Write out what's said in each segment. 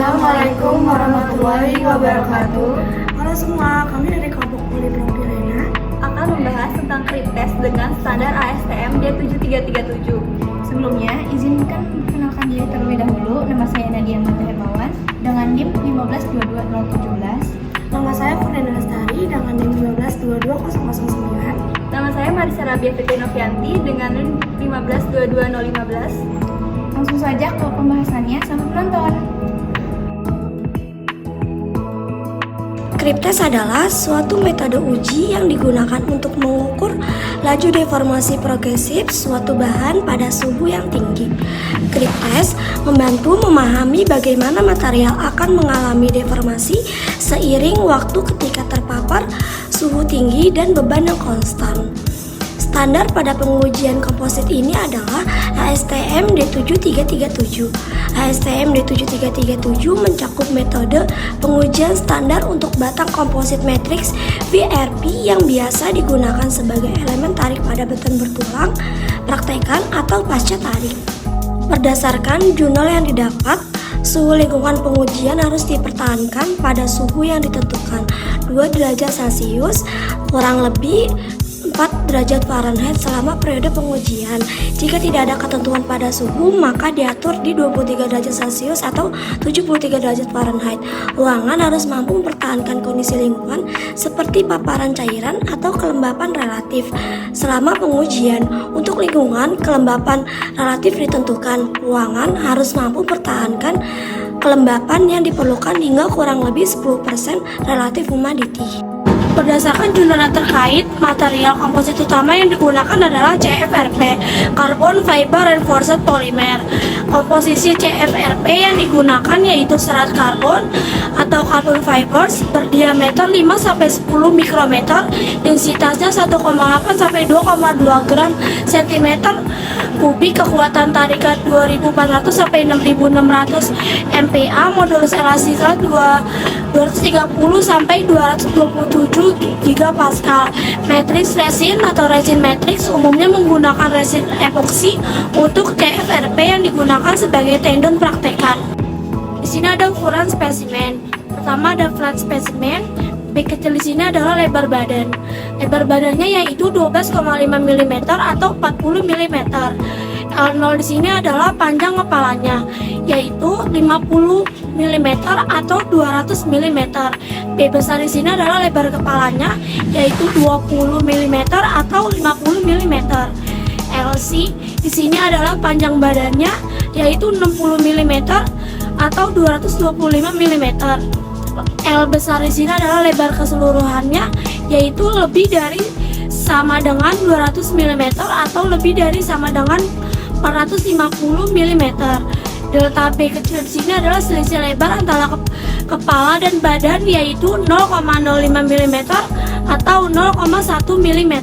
Assalamualaikum warahmatullahi wabarakatuh. Halo semua, kami dari kelompok Poliblok Pirena Akan membahas tentang krip tes dengan standar ASTM D7337. Sebelumnya, izinkan perkenalkan diri terlebih dahulu. Nama saya Nadia Mata Hermawan dengan NIM 1522017. Nama saya Ferdinand Lestari dengan NIM 1522009. Nama saya Marisa Rabia Fitri Novianti dengan NIM 1522015. Langsung saja ke pembahasannya, selamat menonton. Krip tes adalah suatu metode uji yang digunakan untuk mengukur laju deformasi progresif suatu bahan pada suhu yang tinggi. Krip tes membantu memahami bagaimana material akan mengalami deformasi seiring waktu ketika terpapar suhu tinggi dan beban yang konstan. Standar pada pengujian komposit ini adalah ASTM D7337. ASTM D7337 mencakup metode pengujian standar untuk batang komposit matriks VRP yang biasa digunakan sebagai elemen tarik pada beton bertulang, praktekan atau pasca tarik. Berdasarkan jurnal yang didapat, suhu lingkungan pengujian harus dipertahankan pada suhu yang ditentukan 2 derajat Celcius kurang lebih 4 derajat Fahrenheit selama periode pengujian. Jika tidak ada ketentuan pada suhu, maka diatur di 23 derajat Celcius atau 73 derajat Fahrenheit. Ruangan harus mampu mempertahankan kondisi lingkungan seperti paparan cairan atau kelembapan relatif. Selama pengujian, untuk lingkungan, kelembapan relatif ditentukan. Ruangan harus mampu mempertahankan kelembapan yang diperlukan hingga kurang lebih 10% relatif humidity. Berdasarkan jurnal terkait, material komposit utama yang digunakan adalah CFRP, Carbon Fiber Reinforced Polymer. Komposisi CFRP yang digunakan yaitu serat karbon atau carbon fibers berdiameter 5-10 mikrometer, densitasnya 1,8 sampai 2,2 gram cm kubik, kekuatan tarikan 2400 sampai 6600 MPa, modulus elastisnya 230 sampai 227 gigapascal. Matriks resin atau resin matriks umumnya menggunakan resin epoksi untuk CFRP yang digunakan sebagai tendon praktekan. Di sini ada ukuran spesimen. Pertama ada flat spesimen. B kecil di sini adalah lebar badan. Lebar badannya yaitu 12,5 mm atau 40 mm. L0 di sini adalah panjang kepalanya yaitu 50 mm atau 200 mm. B besar di sini adalah lebar kepalanya yaitu 20 mm atau 50 mm. LC di sini adalah panjang badannya yaitu 60 mm atau 225 mm. L besar di sini adalah lebar keseluruhannya yaitu lebih dari sama dengan 200 mm atau lebih dari sama dengan 450 mm. Delta B kecil di sini adalah selisih lebar antara kepala dan badan yaitu 0,05 mm atau 0,1 mm.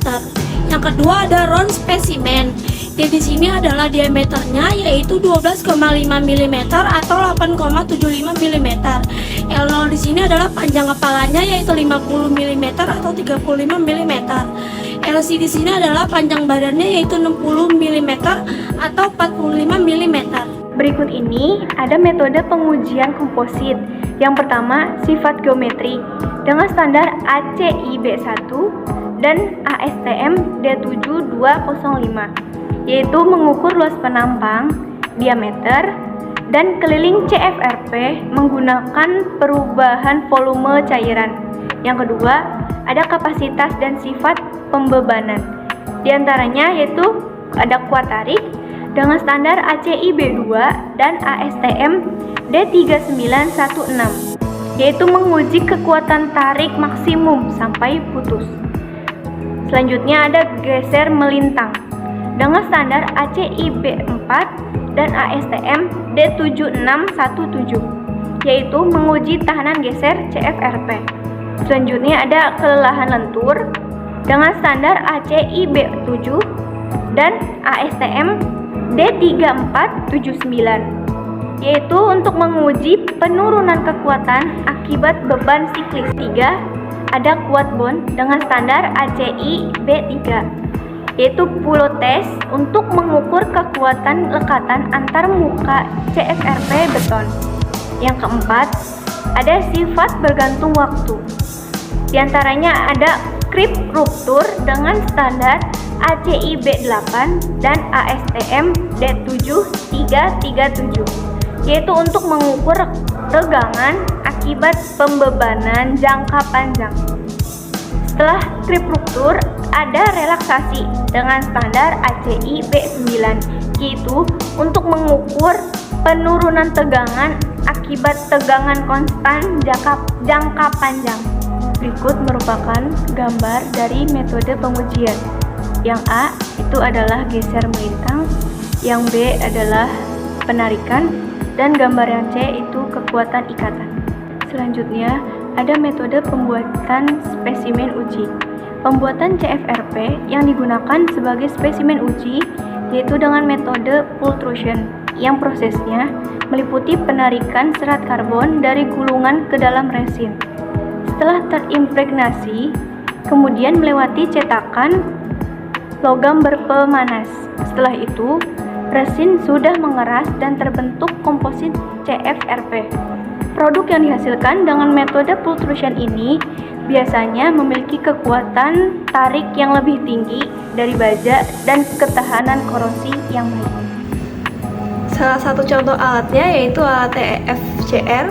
Yang kedua ada round spesimen. D di sini adalah diameternya yaitu 12,5 mm atau 8,75 mm. L0 di sini adalah panjang kepalanya yaitu 50 mm atau 35 mm. LC di sini adalah panjang badannya yaitu 60 mm atau 45 mm. Berikut ini ada metode pengujian komposit. Yang pertama, sifat geometri dengan standar ACI B1 dan ASTM D7205, yaitu mengukur luas penampang, diameter, dan keliling CFRP menggunakan perubahan volume cairan. Yang kedua, ada kapasitas dan sifat pembebanan. Di antaranya yaitu ada kuat tarik dengan standar ACI B2 dan ASTM D3916, yaitu menguji kekuatan tarik maksimum sampai putus. Selanjutnya ada geser melintang dengan standar ACI B4 dan ASTM D7617, yaitu menguji tahanan geser CFRP. Selanjutnya ada kelelahan lentur dengan standar ACI B7 dan ASTM D3479, yaitu untuk menguji penurunan kekuatan akibat beban siklis. 3. Ada kuat bond dengan standar ACI B3, yaitu pull test untuk mengukur kekuatan lekatan antar muka CFRP beton. Yang keempat, ada sifat bergantung waktu. Di antaranya ada krip ruptur dengan standar ACI B8 dan ASTM D7337, yaitu untuk mengukur tegangan akibat pembebanan jangka panjang. Setelah krip ruptur, ada relaksasi dengan standar ACI B9, yaitu untuk mengukur penurunan tegangan akibat tegangan konstan jangka panjang. Berikut merupakan gambar dari metode pengujian. Yang A itu adalah geser melintang, yang B adalah penarikan, dan gambar yang C itu kekuatan ikatan. Selanjutnya, ada metode pembuatan spesimen uji. Pembuatan CFRP yang digunakan sebagai spesimen uji yaitu dengan metode pultrusion, yang prosesnya meliputi penarikan serat karbon dari gulungan ke dalam resin. Setelah terimpregnasi, kemudian melewati cetakan logam berpemanas. Setelah itu, resin sudah mengeras dan terbentuk komposit CFRP. Produk yang dihasilkan dengan metode pultrusion ini biasanya memiliki kekuatan tarik yang lebih tinggi dari baja dan ketahanan korosi yang baik. Salah satu contoh alatnya yaitu alat TFCR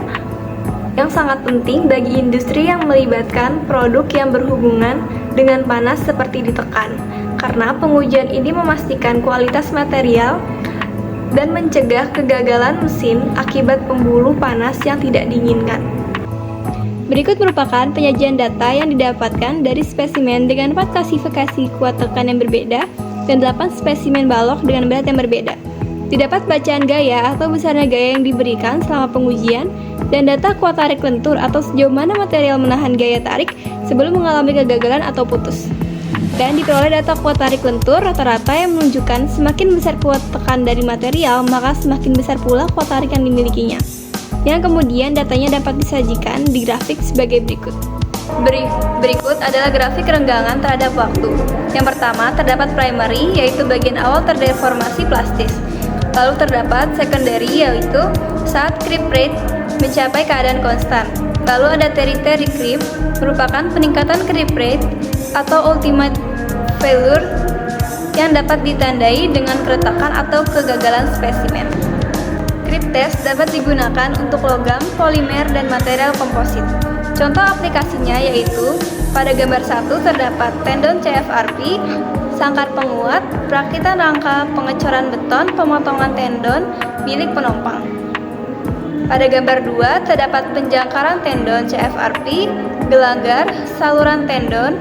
yang sangat penting bagi industri yang melibatkan produk yang berhubungan dengan panas seperti ditekan, karena pengujian ini memastikan kualitas material dan mencegah kegagalan mesin akibat pembuluh panas yang tidak diinginkan. Berikut merupakan penyajian data yang didapatkan dari spesimen dengan 4 klasifikasi kuat tekan yang berbeda dan 8 spesimen balok dengan berat yang berbeda. Didapat bacaan gaya atau besarnya gaya yang diberikan selama pengujian dan data kuat tarik lentur atau sejauh mana material menahan gaya tarik sebelum mengalami kegagalan atau putus. Dan diperoleh data kuat tarik lentur rata-rata yang menunjukkan semakin besar kuat tekan dari material, maka semakin besar pula kuat tarik yang dimilikinya. Yang kemudian datanya dapat disajikan di grafik sebagai berikut. Berikut adalah grafik renggangan terhadap waktu. Yang pertama, terdapat primary, yaitu bagian awal terdeformasi plastis. Lalu terdapat secondary, yaitu saat creep rate mencapai keadaan konstan. Lalu ada tertiary creep, merupakan peningkatan creep rate atau ultimate failure yang dapat ditandai dengan keretakan atau kegagalan spesimen. Creep test dapat digunakan untuk logam, polimer, dan material komposit. Contoh aplikasinya yaitu pada gambar 1 terdapat tendon CFRP, sangkar penguat, perakitan rangka, pengecoran beton, pemotongan tendon milik penompang. Pada gambar 2 terdapat penjangkaran tendon CFRP, gelanggar, saluran tendon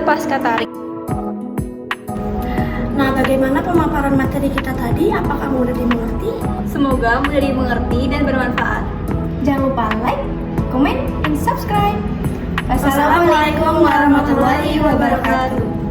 pasca tarik. Nah, bagaimana pemaparan materi kita tadi? Apakah mudah dimengerti? Semoga mudah dimengerti dan bermanfaat. Jangan lupa like, comment, dan subscribe. Wassalamualaikum warahmatullahi wabarakatuh.